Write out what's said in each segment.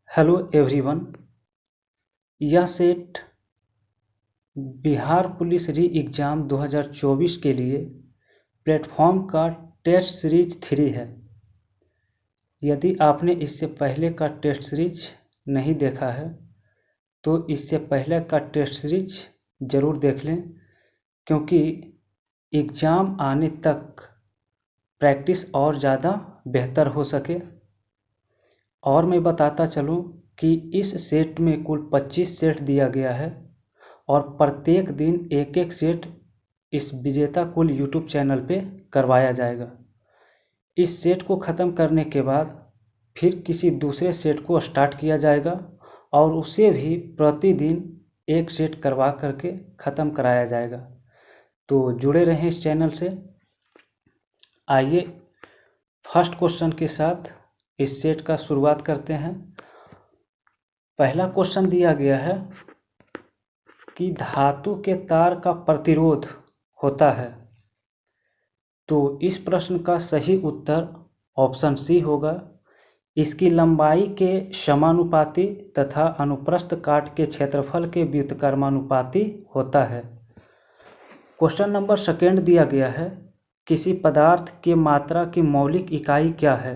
Hello everyone. यह set Bihar police re exam 2024 के लिए प्लेटफॉर्म का टेस्ट सीरीज 3 है। यदि आपने इससे पहले का टेस्ट सीरीज नहीं देखा है तो इससे पहले का टेस्ट सीरीज ज़रूर देख लें, क्योंकि एग्ज़ाम आने तक प्रैक्टिस और ज़्यादा बेहतर हो सके। और मैं बताता चलूँ कि इस सेट में कुल 25 सेट दिया गया है और प्रत्येक दिन एक एक सेट इस विजेता कुल यूट्यूब चैनल पे करवाया जाएगा। इस सेट को ख़त्म करने के बाद फिर किसी दूसरे सेट को स्टार्ट किया जाएगा और उसे भी प्रतिदिन एक सेट करवा करके ख़त्म कराया जाएगा। तो जुड़े रहें इस चैनल से। आइए फर्स्ट क्वेश्चन के साथ इस सेट का शुरुआत करते हैं। पहला क्वेश्चन दिया गया है कि धातु के तार का प्रतिरोध होता है। तो इस प्रश्न का सही उत्तर ऑप्शन सी होगा। इसकी लंबाई के समानुपाती तथा अनुप्रस्थ काट के क्षेत्रफल के व्युत्क्रमानुपाती होता है। क्वेश्चन नंबर सेकेंड दिया गया है, किसी पदार्थ की मात्रा की मौलिक इकाई क्या है।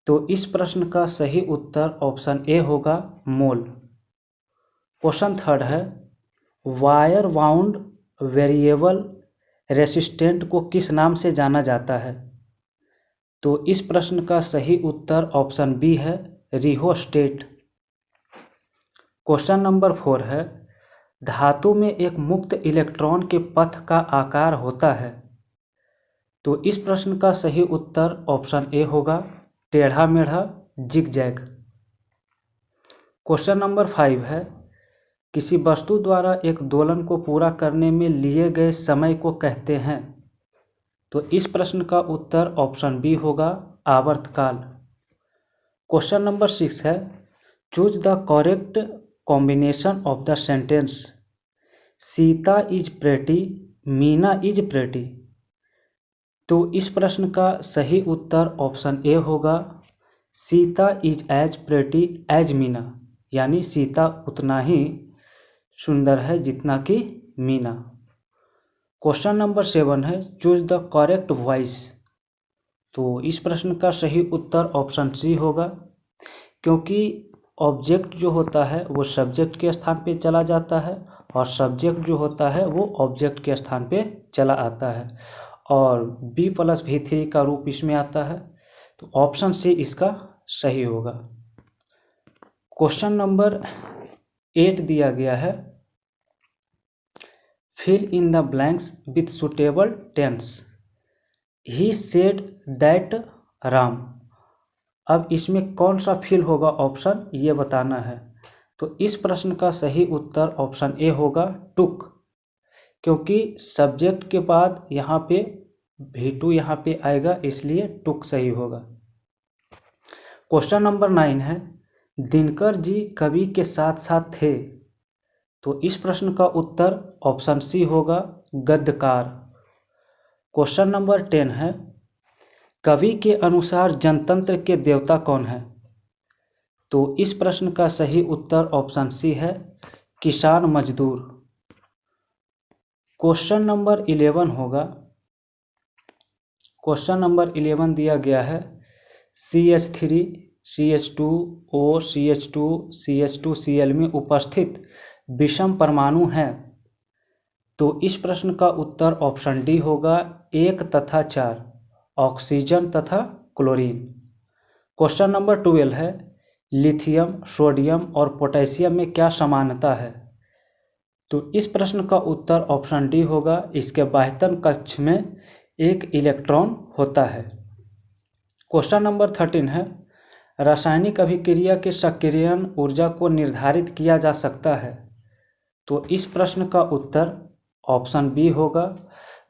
तो इस प्रश्न का सही उत्तर ऑप्शन ए होगा, मोल। क्वेश्चन थर्ड है, वायर वाउंड वेरिएबल रेसिस्टेंट को किस नाम से जाना जाता है। तो इस प्रश्न का सही उत्तर ऑप्शन बी है, रिहोस्टेट। क्वेश्चन नंबर 4 है, धातु में एक मुक्त इलेक्ट्रॉन के पथ का आकार होता है। तो इस प्रश्न का सही उत्तर ऑप्शन ए होगा, टेढ़ा मेढ़ा, जिगजैग। क्वेश्चन नंबर 5 है, किसी वस्तु द्वारा एक दोलन को पूरा करने में लिए गए समय को कहते हैं। तो इस प्रश्न का उत्तर ऑप्शन बी होगा, आवर्तकाल। क्वेश्चन नंबर 6 है, choose the correct combination of the sentence Sita is pretty, Meena is pretty. तो इस प्रश्न का सही उत्तर ऑप्शन ए होगा, Sita is as pretty as Meena, यानी सीता उतना ही सुंदर है जितना कि मीना। क्वेश्चन नंबर 7 है, चूज द करेक्ट वॉइस। तो इस प्रश्न का सही उत्तर ऑप्शन सी होगा, क्योंकि ऑब्जेक्ट जो होता है वो सब्जेक्ट के स्थान पे चला जाता है और सब्जेक्ट जो होता है वो ऑब्जेक्ट के स्थान पे चला आता है और B+V3 का रूप इसमें आता है। तो ऑप्शन सी इसका सही होगा। क्वेश्चन नंबर 8 दिया गया है, fill in the blanks with suitable tense. He said that Ram. अब इसमें कौन सा फिल होगा ऑप्शन, ये बताना है। तो इस प्रश्न का सही उत्तर ऑप्शन ए होगा, टुक, क्योंकि सब्जेक्ट के बाद यहाँ पे V2 यहाँ पे आएगा, इसलिए टुक सही होगा। क्वेश्चन नंबर 9 है, दिनकर जी कवि के साथ साथ थे। तो इस प्रश्न का उत्तर ऑप्शन सी होगा, गद्यकार। क्वेश्चन नंबर 10 है, कवि के अनुसार जनतंत्र के देवता कौन है। तो इस प्रश्न का सही उत्तर ऑप्शन सी है, किसान मजदूर। क्वेश्चन नंबर 11 होगा, क्वेश्चन नंबर 11 दिया गया है, CH3 CH2O CH2 CH2Cl में उपस्थित विषम परमाणु हैं। तो इस प्रश्न का उत्तर ऑप्शन डी होगा, 1 तथा 4, ऑक्सीजन तथा क्लोरीन। क्वेश्चन नंबर 12 है, लिथियम, सोडियम और पोटेशियम में क्या समानता है। तो इस प्रश्न का उत्तर ऑप्शन डी होगा, इसके बाह्यतम कक्ष में एक इलेक्ट्रॉन होता है। क्वेश्चन नंबर 13 है, रासायनिक अभिक्रिया के सक्रियण ऊर्जा को निर्धारित किया जा सकता है। तो इस प्रश्न का उत्तर ऑप्शन बी होगा,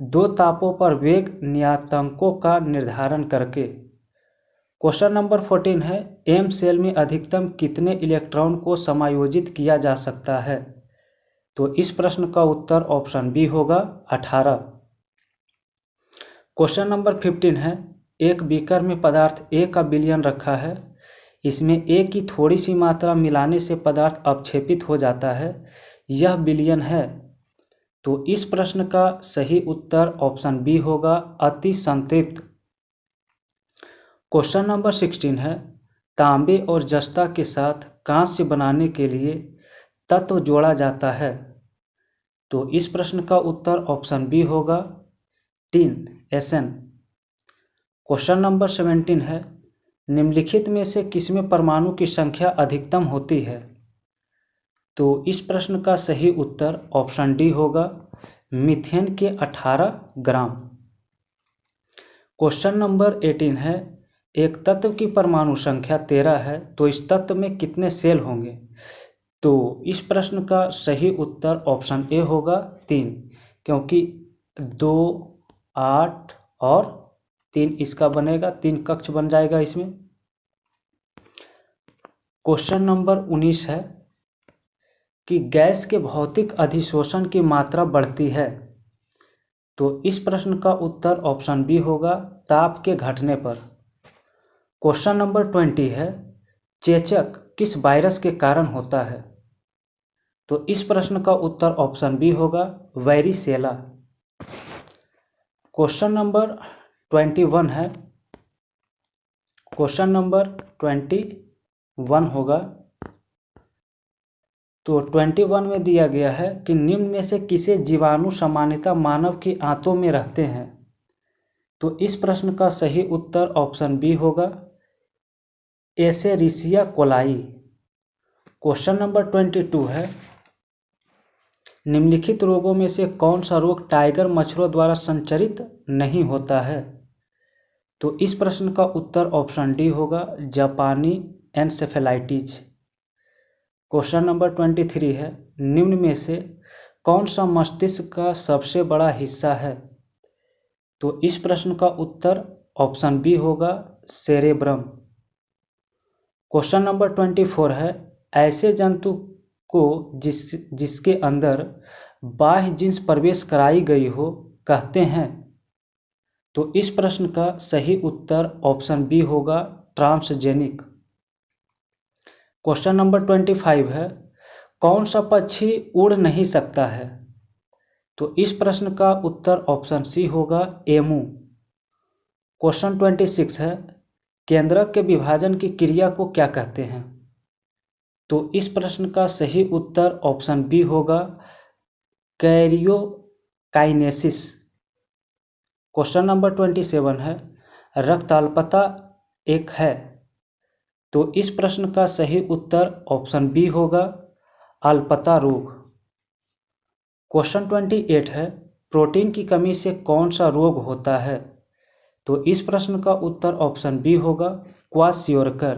2 तापों पर वेग नियतांकों का निर्धारण करके। क्वेश्चन नंबर 14 है, एम सेल में अधिकतम कितने इलेक्ट्रॉन को समायोजित किया जा सकता है। तो इस प्रश्न का उत्तर ऑप्शन बी होगा, 18। क्वेश्चन नंबर 15 है, एक बीकर में पदार्थ ए का विलयन रखा है। इसमें ए की थोड़ी सी मात्रा मिलाने से पदार्थ अवक्षेपित हो जाता है, यह विलयन है। तो इस प्रश्न का सही उत्तर ऑप्शन बी होगा, अति संतृप्त। क्वेश्चन नंबर 16 है, तांबे और जस्ता के साथ कांस्य बनाने के लिए तत्व जोड़ा जाता है। तो इस प्रश्न का उत्तर ऑप्शन बी होगा, टिन, Sn। क्वेश्चन नंबर 17 है, निम्नलिखित में से किसमें परमाणु की संख्या अधिकतम होती है। तो इस प्रश्न का सही उत्तर ऑप्शन डी होगा, मीथेन के 18 ग्राम। क्वेश्चन नंबर 18 है, एक तत्व की परमाणु संख्या 13 है, तो इस तत्व में कितने सेल होंगे। तो इस प्रश्न का सही उत्तर ऑप्शन ए होगा, 3, क्योंकि 2, 8 और 3 इसका बनेगा, 3 कक्ष बन जाएगा इसमें। क्वेश्चन नंबर 19 है कि गैस के भौतिक अधिशोषण की मात्रा बढ़ती है। तो इस प्रश्न का उत्तर ऑप्शन बी होगा, ताप के घटने पर। क्वेश्चन नंबर 20 है, चेचक किस वायरस के कारण होता है। तो इस प्रश्न का उत्तर ऑप्शन बी होगा, वैरिसेला। क्वेश्चन नंबर 21 है, क्वेश्चन नंबर 21 होगा। तो 21 में दिया गया है कि निम्न में से किसे जीवाणु सामान्यतः मानव की आंतों में रहते हैं। तो इस प्रश्न का सही उत्तर ऑप्शन बी होगा, एसेरिसिया कोलाई। क्वेश्चन नंबर 22 है, निम्नलिखित रोगों में से कौन सा रोग टाइगर मच्छरों द्वारा संचरित नहीं होता है। तो इस प्रश्न का उत्तर ऑप्शन डी होगा, जापानी एन्सेफेलाइटिस। क्वेश्चन नंबर 23 है, निम्न में से कौन सा मस्तिष्क का सबसे बड़ा हिस्सा है। तो इस प्रश्न का उत्तर ऑप्शन बी होगा, सेरेब्रम। क्वेश्चन नंबर 24 है, ऐसे जंतु को जिसके अंदर बाह्य जिन्स प्रवेश कराई गई हो कहते हैं। तो इस प्रश्न का सही उत्तर ऑप्शन बी होगा, ट्रांसजेनिक। क्वेश्चन नंबर 25 है, कौन सा पक्षी उड़ नहीं सकता है। तो इस प्रश्न का उत्तर ऑप्शन सी होगा, एमू। क्वेश्चन 26 है, केंद्रक के विभाजन की क्रिया को क्या कहते हैं। तो इस प्रश्न का सही उत्तर ऑप्शन बी होगा, कैरियोकाइनेसिस। क्वेश्चन नंबर 27 है, रक्ताल्पता एक है। तो इस प्रश्न का सही उत्तर ऑप्शन बी होगा, अल्पता रोग। क्वेश्चन 28 है, प्रोटीन की कमी से कौन सा रोग होता है। तो इस प्रश्न का उत्तर ऑप्शन बी होगा, क्वाशियोरकर।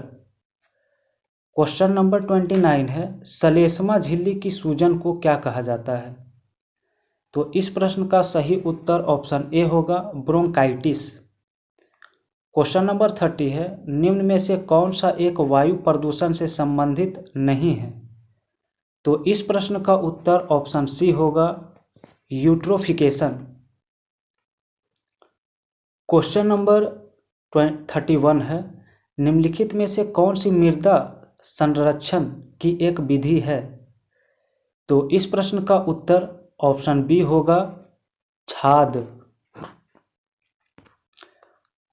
क्वेश्चन नंबर 29 है, श्लेष्मा झिल्ली की सूजन को क्या कहा जाता है। तो इस प्रश्न का सही उत्तर ऑप्शन ए होगा, ब्रोंकाइटिस। क्वेश्चन नंबर 30 है, निम्न में से कौन सा एक वायु प्रदूषण से संबंधित नहीं है। तो इस प्रश्न का उत्तर ऑप्शन सी होगा, यूट्रोफिकेशन। क्वेश्चन नंबर 31 है, निम्नलिखित में से कौन सी मृदा संरक्षण की एक विधि है। तो इस प्रश्न का उत्तर ऑप्शन बी होगा, छाद।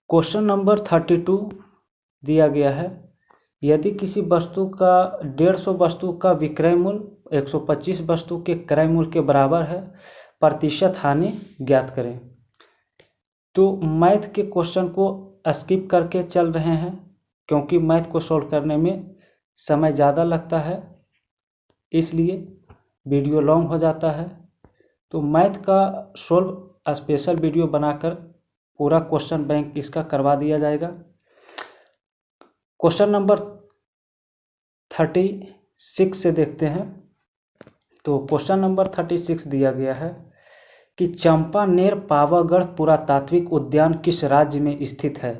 क्वेश्चन नंबर 32 दिया गया है, यदि किसी वस्तु का 150 वस्तु का विक्रय मूल्य 125 वस्तु के क्रय मूल्य के बराबर है, प्रतिशत हानि ज्ञात करें। तो मैथ के क्वेश्चन को स्किप करके चल रहे हैं, क्योंकि मैथ को सॉल्व करने में समय ज़्यादा लगता है, इसलिए वीडियो लॉन्ग हो जाता है। तो मैथ का सॉल्व स्पेशल वीडियो बनाकर पूरा क्वेश्चन बैंक इसका करवा दिया जाएगा। क्वेश्चन नंबर 36 से देखते हैं। तो क्वेश्चन नंबर 36 दिया गया है कि चंपानेर पावागढ़ पुरातात्विक उद्यान किस राज्य में स्थित है।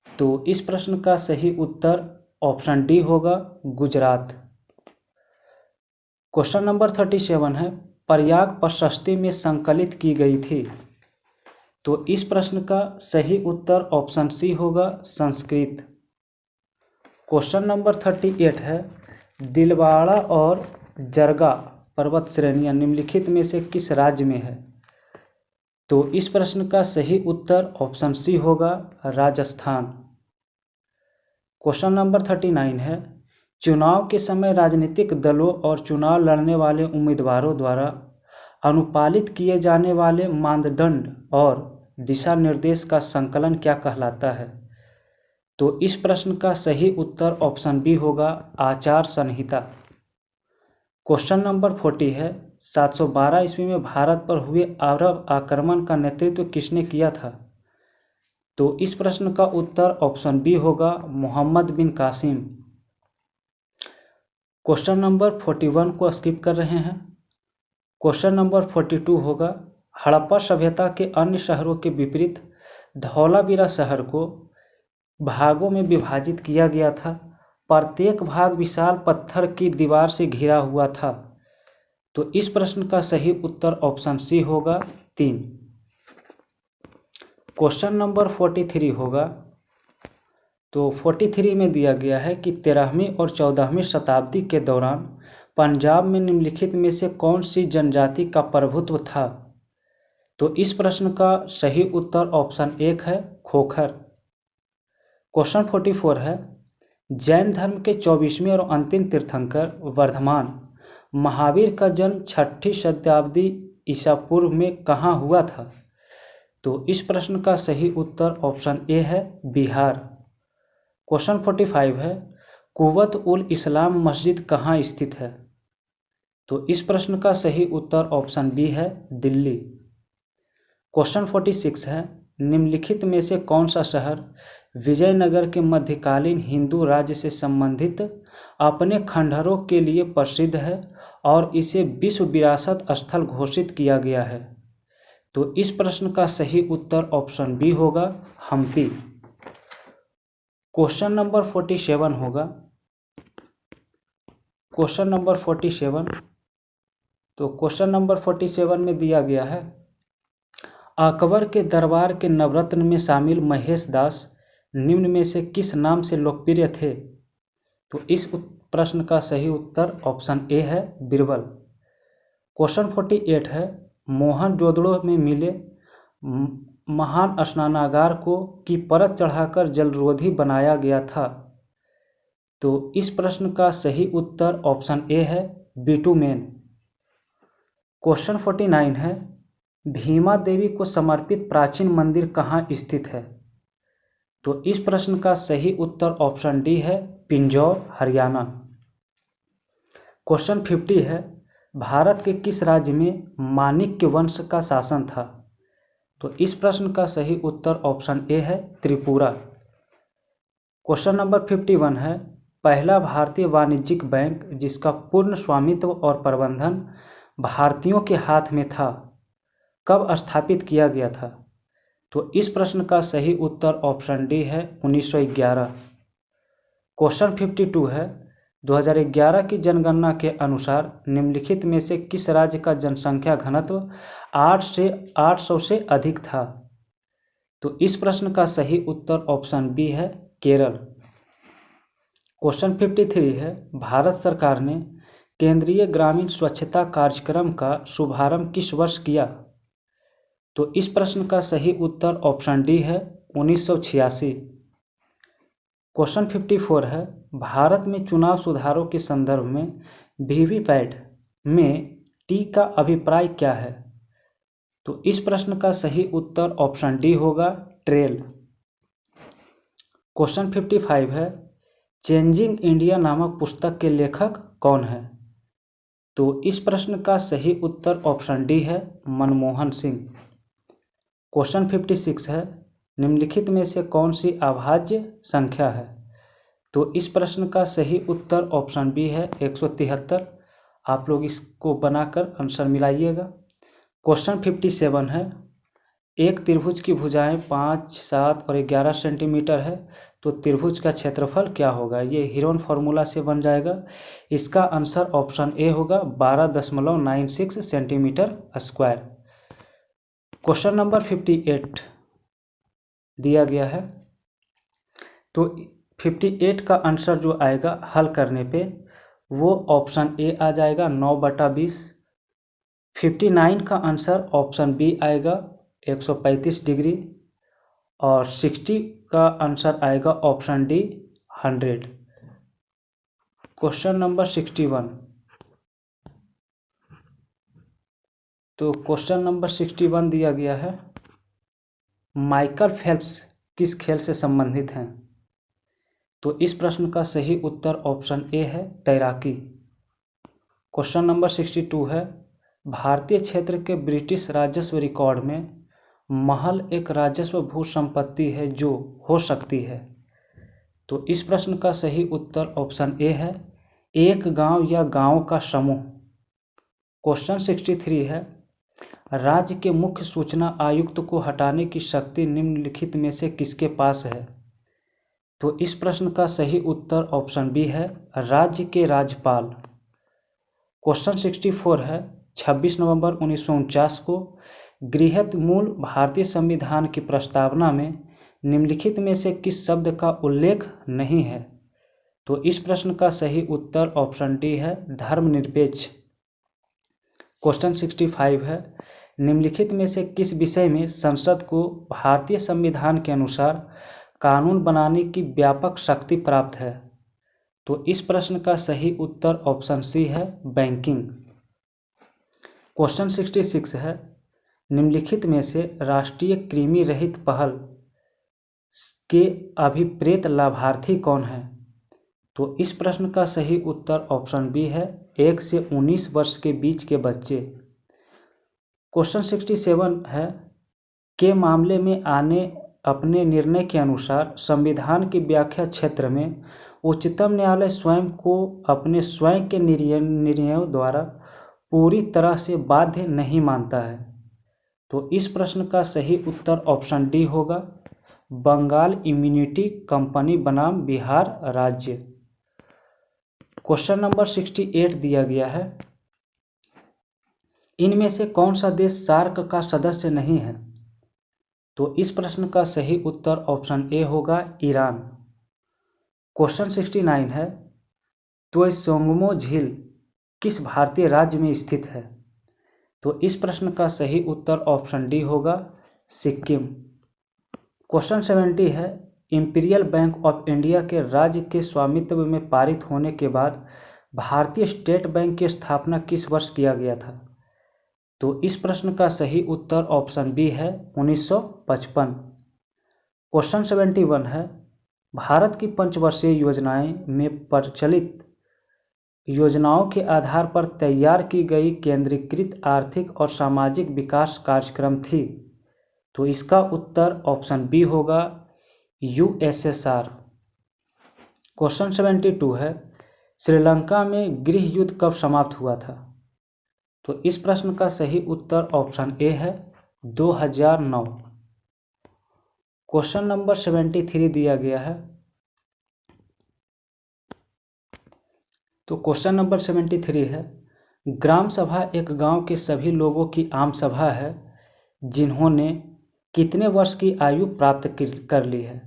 तो इस प्रश्न का सही उत्तर ऑप्शन डी होगा, गुजरात। क्वेश्चन नंबर 37 है, प्रयाग प्रशस्ति में संकलित की गई थी। तो इस प्रश्न का सही उत्तर ऑप्शन सी होगा, संस्कृत। क्वेश्चन नंबर 38 है, दिलवाड़ा और जरगा पर्वत श्रेणियां निम्नलिखित में से किस राज्य में है? तो इस प्रश्न का सही उत्तर ऑप्शन सी होगा, राजस्थान। क्वेश्चन नंबर 39 है, चुनाव के समय राजनीतिक दलों और चुनाव लड़ने वाले उम्मीदवारों द्वारा अनुपालित किए जाने वाले मानदंड और दिशा निर्देश का संकलन क्या कहलाता है? तो इस प्रश्न का सही उत्तर ऑप्शन बी होगा, आचार संहिता। क्वेश्चन नंबर 40 है, 712 ईस्वी में भारत पर हुए अरब आक्रमण का नेतृत्व किसने किया था? तो इस प्रश्न का उत्तर ऑप्शन बी होगा, मोहम्मद बिन कासिम। क्वेश्चन नंबर 41 को स्किप कर रहे हैं। क्वेश्चन नंबर 42 होगा, हड़प्पा सभ्यता के अन्य शहरों के विपरीत धौलावीरा शहर को भागों में विभाजित किया गया था। प्रत्येक भाग विशाल पत्थर की दीवार से घिरा हुआ था। तो इस प्रश्न का सही उत्तर ऑप्शन सी होगा, 3। क्वेश्चन नंबर 43 होगा, तो 43 में दिया गया है कि 13वीं और 14वीं शताब्दी के दौरान पंजाब में निम्नलिखित में से कौन सी जनजाति का प्रभुत्व था? तो इस प्रश्न का सही उत्तर ऑप्शन 1 है, खोखर। क्वेश्चन 44 है, जैन धर्म के 24वें और अंतिम तीर्थंकर वर्धमान महावीर का जन्म 6ठी शताब्दी ईसा पूर्व में कहाँ हुआ था? तो इस प्रश्न का सही उत्तर ऑप्शन ए है, बिहार। क्वेश्चन 45 है, कुव्वत उल इस्लाम मस्जिद कहाँ स्थित है? तो इस प्रश्न का सही उत्तर ऑप्शन बी है, दिल्ली। क्वेश्चन 46 है, निम्नलिखित में से कौन सा शहर विजयनगर के मध्यकालीन हिंदू राज्य से संबंधित अपने खंडहरों के लिए प्रसिद्ध है और इसे विश्व विरासत स्थल घोषित किया गया है? तो इस प्रश्न का सही उत्तर ऑप्शन बी होगा, हम्पी। क्वेश्चन नंबर 47 होगा, क्वेश्चन नंबर 47, तो क्वेश्चन नंबर 47 में दिया गया है, अकबर के दरबार के नवरत्न में शामिल महेश दास निम्न में से किस नाम से लोकप्रिय थे? तो इस प्रश्न का सही उत्तर ऑप्शन ए है, बीरबल। क्वेश्चन 48 है, मोहनजोदड़ो में मिले महान स्नानागार को की परत चढ़ाकर जलरोधी बनाया गया था? तो इस प्रश्न का सही उत्तर ऑप्शन ए है, बिटुमेन। क्वेश्चन 49 है, भीमा देवी को समर्पित प्राचीन मंदिर कहाँ स्थित है? तो इस प्रश्न का सही उत्तर ऑप्शन डी है, पिंजौर, हरियाणा। क्वेश्चन 50 है, भारत के किस राज्य में माणिक्य वंश का शासन था? तो इस प्रश्न का सही उत्तर ऑप्शन ए है, त्रिपुरा। क्वेश्चन नंबर 51 है, पहला भारतीय वाणिज्यिक बैंक जिसका पूर्ण स्वामित्व और प्रबंधन भारतीयों के हाथ में था, कब स्थापित किया गया था? तो इस प्रश्न का सही उत्तर ऑप्शन डी है, 1911। क्वेश्चन 52 है, 2011 की जनगणना के अनुसार निम्नलिखित में से किस राज्य का जनसंख्या घनत्व 800 से अधिक था? तो इस प्रश्न का सही उत्तर ऑप्शन बी है, केरल। क्वेश्चन 53 है, भारत सरकार ने केंद्रीय ग्रामीण स्वच्छता कार्यक्रम का शुभारंभ किस वर्ष किया? तो इस प्रश्न का सही उत्तर ऑप्शन डी है, 1986। क्वेश्चन 54 है, भारत में चुनाव सुधारों के संदर्भ में वीवीपैट में टी का अभिप्राय क्या है? तो इस प्रश्न का सही उत्तर ऑप्शन डी होगा, ट्रेल। क्वेश्चन 55 है, चेंजिंग इंडिया नामक पुस्तक के लेखक कौन है? तो इस प्रश्न का सही उत्तर ऑप्शन डी है, मनमोहन सिंह। क्वेश्चन 56 है, निम्नलिखित में से कौन सी अभाज्य संख्या है? तो इस प्रश्न का सही उत्तर ऑप्शन बी है, 173। आप लोग इसको बनाकर आंसर मिलाइएगा। क्वेश्चन 57 है, एक त्रिभुज की भुजाएं 5, 7 और 11 सेंटीमीटर है, तो त्रिभुज का क्षेत्रफल क्या होगा? ये हीरोन फार्मूला से बन जाएगा। इसका आंसर ऑप्शन ए होगा, 12.96 सेंटीमीटर स्क्वायर। क्वेश्चन नंबर 58 दिया गया है, तो 58 का आंसर जो आएगा हल करने पे वो ऑप्शन ए आ जाएगा 9/20। 59 का आंसर ऑप्शन बी आएगा 135 डिग्री। और 60 का आंसर आएगा ऑप्शन डी 100। Question number 61। तो क्वेश्चन नंबर 61 दिया गया है, माइकल फेल्प्स किस खेल से संबंधित हैं? तो इस प्रश्न का सही उत्तर ऑप्शन ए है, तैराकी। क्वेश्चन नंबर 62 है, भारतीय क्षेत्र के ब्रिटिश राजस्व रिकॉर्ड में महल एक राजस्व भू संपत्ति है जो हो सकती है। तो इस प्रश्न का सही उत्तर ऑप्शन ए है, एक गांव या गांवों का समूह। क्वेश्चन 63 है, राज्य के मुख्य सूचना आयुक्त को हटाने की शक्ति निम्नलिखित में से किसके पास है? तो इस प्रश्न का सही उत्तर ऑप्शन बी है, राज्य के राज्यपाल। क्वेश्चन 64 है, 26 नवंबर 1949 को गृहीत मूल भारतीय संविधान की प्रस्तावना में निम्नलिखित में से किस शब्द का उल्लेख नहीं है? तो इस प्रश्न का सही उत्तर ऑप्शन डी है, धर्मनिरपेक्ष। क्वेश्चन 65 है, निम्नलिखित में से किस विषय में संसद को भारतीय संविधान के अनुसार कानून बनाने की व्यापक शक्ति प्राप्त है? तो इस प्रश्न का सही उत्तर ऑप्शन सी है, बैंकिंग। क्वेश्चन 66 है, निम्नलिखित में से राष्ट्रीय कृमि रहित पहल के अभिप्रेत लाभार्थी कौन है? तो इस प्रश्न का सही उत्तर ऑप्शन बी है, 1 से 19 वर्ष के बीच के बच्चे। क्वेश्चन 67 है, के मामले में अपने निर्णय के अनुसार संविधान की व्याख्या क्षेत्र में उच्चतम न्यायालय स्वयं को अपने स्वयं के निर्णयों द्वारा पूरी तरह से बाध्य नहीं मानता है? तो इस प्रश्न का सही उत्तर ऑप्शन डी होगा, बंगाल इम्यूनिटी कंपनी बनाम बिहार राज्य। क्वेश्चन नंबर 68 दिया गया है, इनमें से कौन सा देश सार्क का सदस्य नहीं है? तो इस प्रश्न का सही उत्तर ऑप्शन ए होगा, ईरान। क्वेश्चन 69 है, त्सोंगमो झील किस भारतीय राज्य में स्थित है? तो इस प्रश्न का सही उत्तर ऑप्शन डी होगा, सिक्किम। क्वेश्चन 70 है, इंपीरियल बैंक ऑफ इंडिया के राज्य के स्वामित्व में पारित होने के बाद भारतीय स्टेट बैंक की स्थापना किस वर्ष किया गया था? तो इस प्रश्न का सही उत्तर ऑप्शन बी है, 1955। क्वेश्चन 71 है, भारत की पंचवर्षीय योजनाएं में प्रचलित योजनाओं के आधार पर तैयार की गई केंद्रीकृत आर्थिक और सामाजिक विकास कार्यक्रम थी? तो इसका उत्तर ऑप्शन बी होगा, यूएसएसआर। क्वेश्चन 72 है, श्रीलंका में गृह युद्ध कब समाप्त हुआ था? तो इस प्रश्न का सही उत्तर ऑप्शन ए है, 2009। क्वेश्चन नंबर 73 दिया गया है, तो क्वेश्चन नंबर 73 है, ग्राम सभा एक गांव के सभी लोगों की आम सभा है जिन्होंने कितने वर्ष की आयु प्राप्त कर ली है?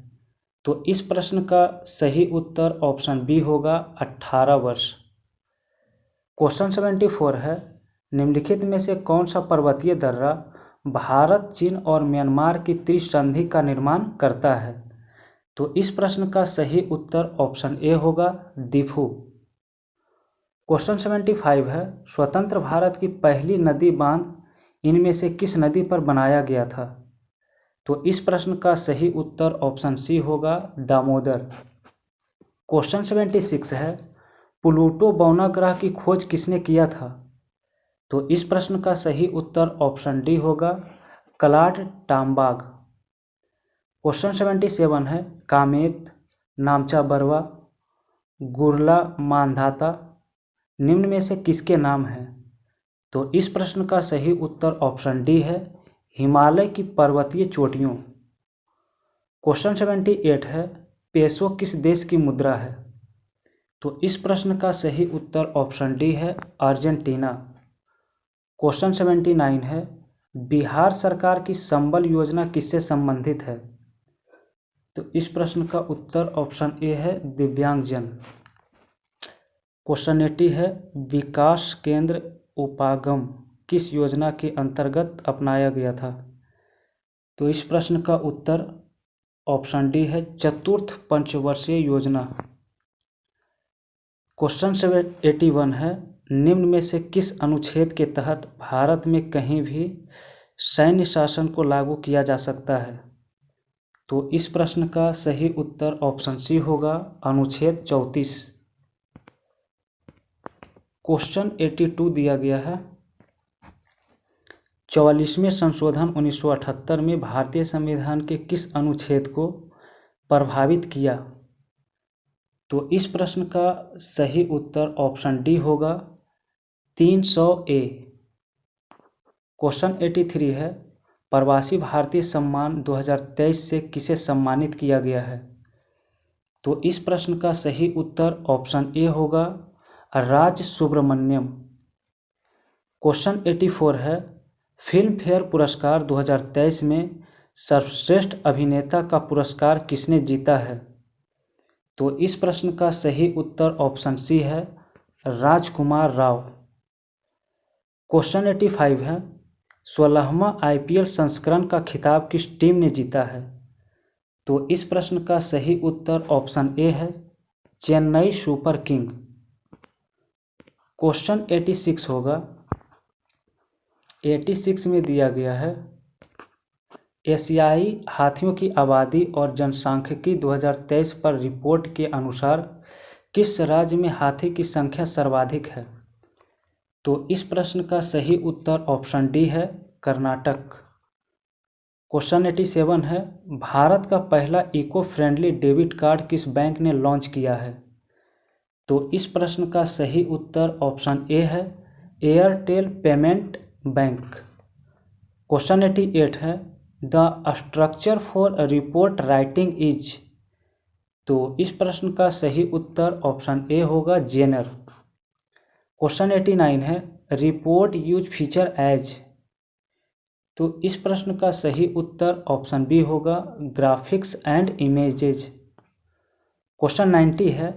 तो इस प्रश्न का सही उत्तर ऑप्शन बी होगा, 18 वर्ष। क्वेश्चन 74 है, निम्नलिखित में से कौन सा पर्वतीय दर्रा भारत, चीन और म्यांमार की त्रिसंधि का निर्माण करता है? तो इस प्रश्न का सही उत्तर ऑप्शन ए होगा, दीफू। क्वेश्चन 75 है, स्वतंत्र भारत की पहली नदी बांध इनमें से किस नदी पर बनाया गया था? तो इस प्रश्न का सही उत्तर ऑप्शन सी होगा, दामोदर। क्वेश्चन 76 है, प्लूटो बौना ग्रह की खोज किसने किया था? तो इस प्रश्न का सही उत्तर ऑप्शन डी होगा, क्लॉड टॉम्बाग। क्वेश्चन 77 है, कामेत, नामचा बरवा, गुरला मांधाता निम्न में से किसके नाम हैं? तो इस प्रश्न का सही उत्तर ऑप्शन डी है, हिमालय की पर्वतीय चोटियों। क्वेश्चन 78 है, पेसो किस देश की मुद्रा है? तो इस प्रश्न का सही उत्तर ऑप्शन डी है, अर्जेंटीना। क्वेश्चन 79 है, बिहार सरकार की संबल योजना किससे संबंधित है? तो इस प्रश्न का उत्तर ऑप्शन ए है दिव्यांगजन। क्वेश्चन 80 है विकास केंद्र उपागम किस योजना के अंतर्गत अपनाया गया था? तो इस प्रश्न का उत्तर ऑप्शन डी है चतुर्थ पंचवर्षीय योजना। क्वेश्चन 81 है निम्न में से किस अनुच्छेद के तहत भारत में कहीं भी सैन्य शासन को लागू किया जा सकता है? तो इस प्रश्न का सही उत्तर ऑप्शन सी होगा अनुच्छेद 34। क्वेश्चन 82 दिया गया है 44वें संशोधन 1978 में भारतीय संविधान के किस अनुच्छेद को प्रभावित किया? तो इस प्रश्न का सही उत्तर ऑप्शन डी होगा 300 ए। क्वेश्चन 83 है प्रवासी भारतीय सम्मान 2023 से किसे सम्मानित किया गया है? तो इस प्रश्न का सही उत्तर ऑप्शन ए होगा राज सुब्रमण्यम। क्वेश्चन 84 है फिल्म फेयर पुरस्कार 2023 में सर्वश्रेष्ठ अभिनेता का पुरस्कार किसने जीता है? तो इस प्रश्न का सही उत्तर ऑप्शन सी है राजकुमार राव। क्वेश्चन 85 है 16वां IPL संस्करण का खिताब किस टीम ने जीता है? तो इस प्रश्न का सही उत्तर ऑप्शन ए है चेन्नई सुपर किंग। क्वेश्चन 86 होगा 86 में दिया गया है एशियाई हाथियों की आबादी और जनसांख्यिकी 2023 पर रिपोर्ट के अनुसार किस राज्य में हाथी की संख्या सर्वाधिक है? तो इस प्रश्न का सही उत्तर ऑप्शन डी है कर्नाटक। क्वेश्चन 87 है भारत का पहला इको फ्रेंडली डेबिट कार्ड किस बैंक ने लॉन्च किया है? तो इस प्रश्न का सही उत्तर ऑप्शन ए है एयरटेल पेमेंट बैंक। क्वेश्चन 88 है the structure for report writing is. तो इस प्रश्न का सही उत्तर ऑप्शन ए होगा जेनर। क्वेश्चन 89 है रिपोर्ट यूज फीचर एज। तो इस प्रश्न का सही उत्तर ऑप्शन बी होगा ग्राफिक्स एंड इमेजेज। क्वेश्चन 90 है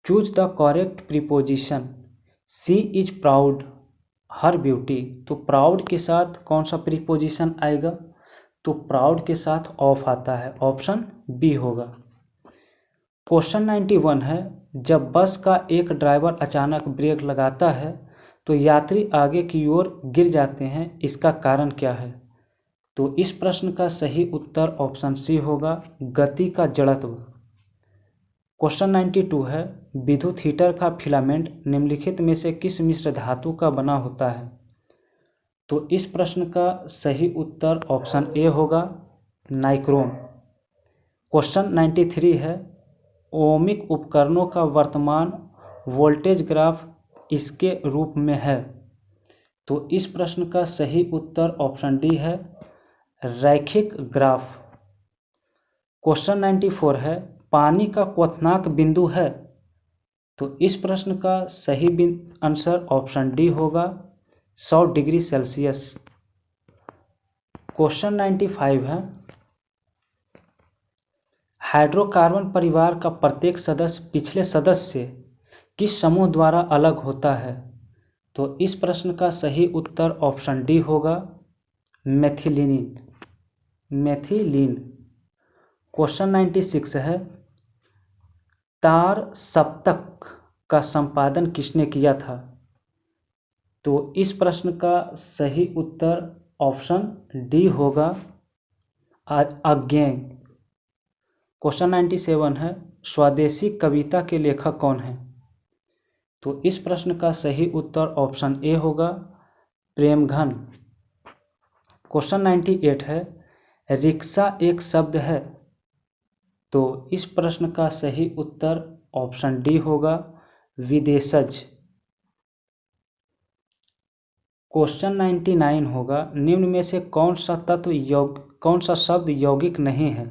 choose the correct preposition she is proud her beauty. तो प्राउड के साथ कौन सा प्रीपोजिशन आएगा? तो प्राउड के साथ ऑफ आता है, ऑप्शन बी होगा। क्वेश्चन 91 है जब बस का एक ड्राइवर अचानक ब्रेक लगाता है तो यात्री आगे की ओर गिर जाते हैं, इसका कारण क्या है? तो इस प्रश्न का सही उत्तर ऑप्शन सी होगा गति का जड़त्व। क्वेश्चन 92 है विद्युत हीटर का फिलामेंट निम्नलिखित में से किस मिश्र धातु का बना होता है? तो इस प्रश्न का सही उत्तर ऑप्शन ए होगा नाइक्रोम। क्वेश्चन 93 है ओमिक उपकरणों का वर्तमान वोल्टेज ग्राफ इसके रूप में है। तो इस प्रश्न का सही उत्तर ऑप्शन डी है रैखिक ग्राफ। क्वेश्चन 94 है पानी का क्वथनांक बिंदु है। तो इस प्रश्न का सही आंसर ऑप्शन डी होगा 100 डिग्री सेल्सियस। क्वेश्चन 95 है हाइड्रोकार्बन परिवार का प्रत्येक सदस्य पिछले सदस्य से किस समूह द्वारा अलग होता है? तो इस प्रश्न का सही उत्तर ऑप्शन डी होगा मेथिलीन। क्वेश्चन 96 है तार सप्तक का संपादन किसने किया था? तो इस प्रश्न का सही उत्तर ऑप्शन डी होगा अज्ञेय। क्वेश्चन 97 है स्वदेशी कविता के लेखक कौन है? तो इस प्रश्न का सही उत्तर ऑप्शन ए होगा प्रेमघन। क्वेश्चन 98 है रिक्शा एक शब्द है। तो इस प्रश्न का सही उत्तर ऑप्शन डी होगा विदेशज। क्वेश्चन 99 होगा निम्न में से कौन सा शब्द यौगिक नहीं है?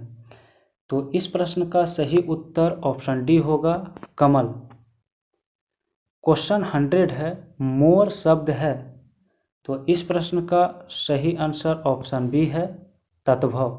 तो इस प्रश्न का सही उत्तर ऑप्शन डी होगा कमल। क्वेश्चन 100 है मोर शब्द है। तो इस प्रश्न का सही आंसर ऑप्शन बी है तद्भव।